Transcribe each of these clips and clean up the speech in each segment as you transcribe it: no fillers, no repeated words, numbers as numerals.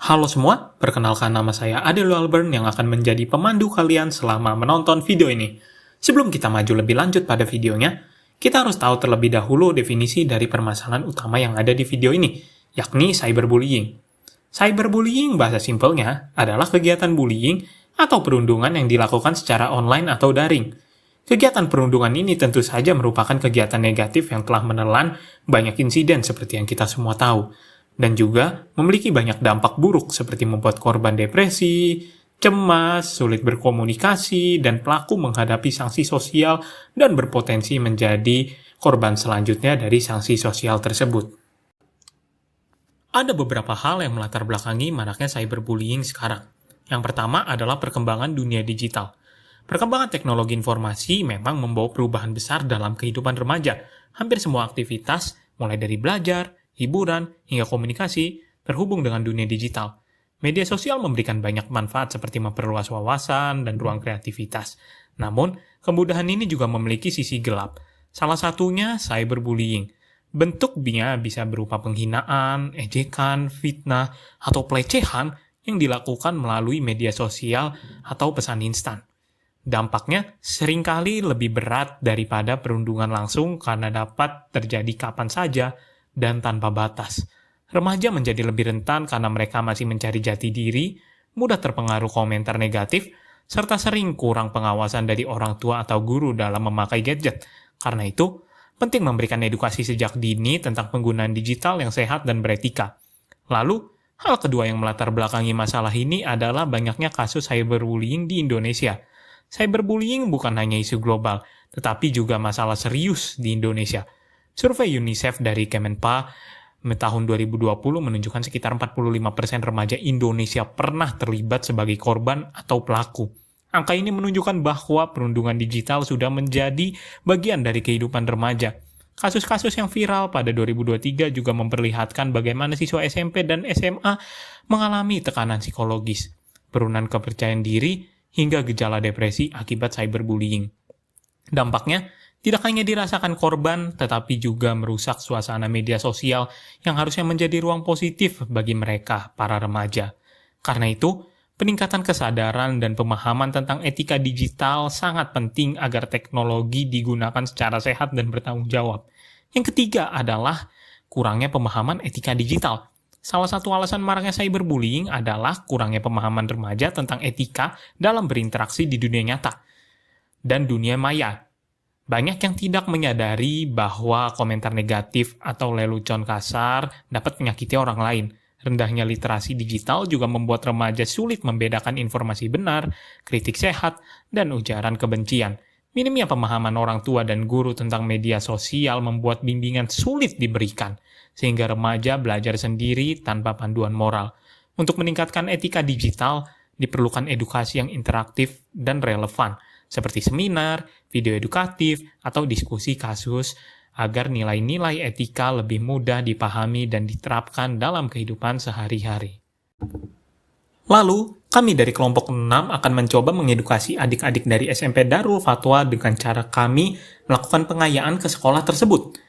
Halo semua, perkenalkan nama saya Adel Alburn yang akan menjadi pemandu kalian selama menonton video ini. Sebelum kita maju lebih lanjut pada videonya, kita harus tahu terlebih dahulu definisi dari permasalahan utama yang ada di video ini, yakni cyberbullying. Cyberbullying bahasa simpelnya adalah kegiatan bullying atau perundungan yang dilakukan secara online atau daring. Kegiatan perundungan ini tentu saja merupakan kegiatan negatif yang telah menelan banyak insiden seperti yang kita semua tahu, dan juga memiliki banyak dampak buruk seperti membuat korban depresi, cemas, sulit berkomunikasi, dan pelaku menghadapi sanksi sosial dan berpotensi menjadi korban selanjutnya dari sanksi sosial tersebut. Ada beberapa hal yang melatar belakangi maraknya cyberbullying sekarang. Yang pertama adalah perkembangan dunia digital. Perkembangan teknologi informasi memang membawa perubahan besar dalam kehidupan remaja. Hampir semua aktivitas, mulai dari belajar, hiburan, hingga komunikasi, terhubung dengan dunia digital. Media sosial memberikan banyak manfaat seperti memperluas wawasan dan ruang kreativitas. Namun, kemudahan ini juga memiliki sisi gelap. Salah satunya cyberbullying. Bentuknya bisa berupa penghinaan, ejekan, fitnah, atau pelecehan yang dilakukan melalui media sosial atau pesan instan. Dampaknya seringkali lebih berat daripada perundungan langsung karena dapat terjadi kapan saja dan tanpa batas. Remaja menjadi lebih rentan karena mereka masih mencari jati diri, mudah terpengaruh komentar negatif, serta sering kurang pengawasan dari orang tua atau guru dalam memakai gadget. Karena itu, penting memberikan edukasi sejak dini tentang penggunaan digital yang sehat dan beretika. Lalu, hal kedua yang melatar belakangi masalah ini adalah banyaknya kasus cyberbullying di Indonesia. Cyberbullying bukan hanya isu global, tetapi juga masalah serius di Indonesia. Survei UNICEF dari Kemenpa tahun 2020 menunjukkan sekitar 45% remaja Indonesia pernah terlibat sebagai korban atau pelaku. Angka ini menunjukkan bahwa perundungan digital sudah menjadi bagian dari kehidupan remaja. Kasus-kasus yang viral pada 2023 juga memperlihatkan bagaimana siswa SMP dan SMA mengalami tekanan psikologis, penurunan kepercayaan diri, hingga gejala depresi akibat cyberbullying. Dampaknya tidak hanya dirasakan korban, tetapi juga merusak suasana media sosial yang harusnya menjadi ruang positif bagi mereka, para remaja. Karena itu, peningkatan kesadaran dan pemahaman tentang etika digital sangat penting agar teknologi digunakan secara sehat dan bertanggung jawab. Yang ketiga adalah kurangnya pemahaman etika digital. Salah satu alasan maraknya cyberbullying adalah kurangnya pemahaman remaja tentang etika dalam berinteraksi di dunia nyata dan dunia maya. Banyak yang tidak menyadari bahwa komentar negatif atau lelucon kasar dapat menyakiti orang lain. Rendahnya literasi digital juga membuat remaja sulit membedakan informasi benar, kritik sehat, dan ujaran kebencian. Minimnya pemahaman orang tua dan guru tentang media sosial membuat bimbingan sulit diberikan, sehingga remaja belajar sendiri tanpa panduan moral. Untuk meningkatkan etika digital, diperlukan edukasi yang interaktif dan relevan, seperti seminar, video edukatif, atau diskusi kasus, agar nilai-nilai etika lebih mudah dipahami dan diterapkan dalam kehidupan sehari-hari. Lalu, kami dari kelompok 6 akan mencoba mengedukasi adik-adik dari SMP Darul Fatwa dengan cara kami melakukan pengayaan ke sekolah tersebut.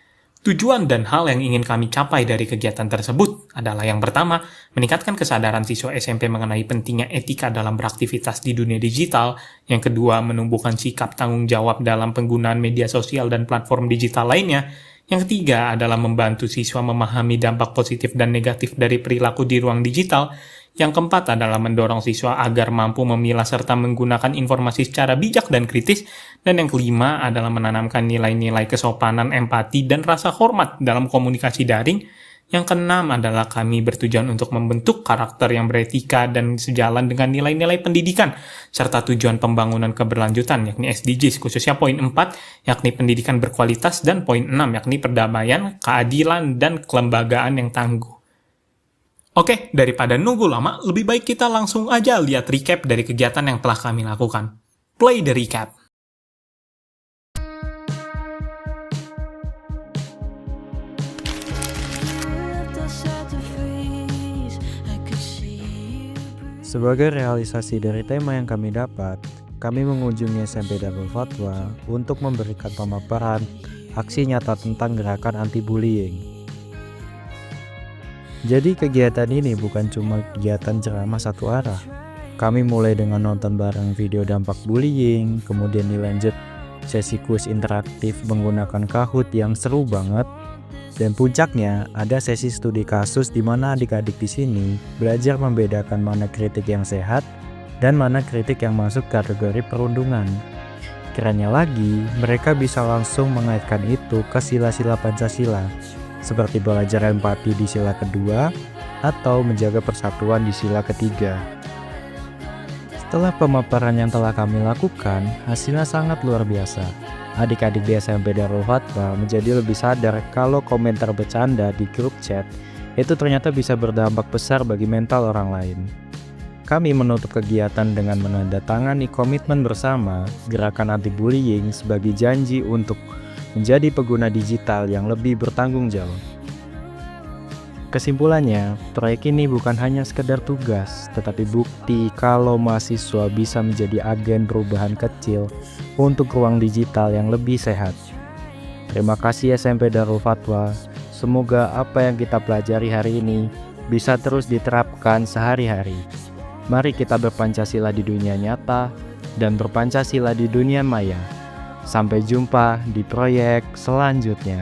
Tujuan dan hal yang ingin kami capai dari kegiatan tersebut adalah yang pertama, meningkatkan kesadaran siswa SMP mengenai pentingnya etika dalam beraktivitas di dunia digital. Yang kedua, menumbuhkan sikap tanggung jawab dalam penggunaan media sosial dan platform digital lainnya. Yang ketiga adalah membantu siswa memahami dampak positif dan negatif dari perilaku di ruang digital. Yang keempat adalah mendorong siswa agar mampu memilah serta menggunakan informasi secara bijak dan kritis. Dan yang kelima adalah menanamkan nilai-nilai kesopanan, empati, dan rasa hormat dalam komunikasi daring. Yang keenam adalah kami bertujuan untuk membentuk karakter yang beretika dan sejalan dengan nilai-nilai pendidikan, serta tujuan pembangunan keberlanjutan, yakni SDGs, khususnya poin 4, yakni pendidikan berkualitas, dan poin 6, yakni perdamaian, keadilan, dan kelembagaan yang tangguh. Oke, daripada nunggu lama, lebih baik kita langsung aja lihat recap dari kegiatan yang telah kami lakukan. Play the recap. Sebagai realisasi dari tema yang kami dapat, kami mengunjungi SMP Darul Fatwa untuk memberikan pemaparan aksi nyata tentang gerakan anti-bullying. Jadi kegiatan ini bukan cuma kegiatan ceramah satu arah. Kami mulai dengan nonton bareng video dampak bullying, kemudian dilanjut sesi kuis interaktif menggunakan Kahoot yang seru banget. Dan puncaknya ada sesi studi kasus di mana adik-adik di sini belajar membedakan mana kritik yang sehat dan mana kritik yang masuk kategori perundungan. Kerennya lagi, mereka bisa langsung mengaitkan itu ke sila-sila Pancasila, seperti belajar empati di sila kedua atau menjaga persatuan di sila ketiga. Setelah pemaparan yang telah kami lakukan, hasilnya sangat luar biasa. Adik-adik di SMP Darul Fatwa menjadi lebih sadar kalau komentar bercanda di grup chat itu ternyata bisa berdampak besar bagi mental orang lain. Kami menutup kegiatan dengan menandatangani komitmen bersama gerakan anti-bullying sebagai janji untuk menjadi pengguna digital yang lebih bertanggung jawab. Kesimpulannya, proyek ini bukan hanya sekedar tugas, tetapi bukti kalau mahasiswa bisa menjadi agen perubahan kecil untuk ruang digital yang lebih sehat. Terima kasih SMP Darul Fatwa. Semoga apa yang kita pelajari hari ini bisa terus diterapkan sehari-hari. Mari kita berpancasila di dunia nyata dan berpancasila di dunia maya. Sampai jumpa di proyek selanjutnya.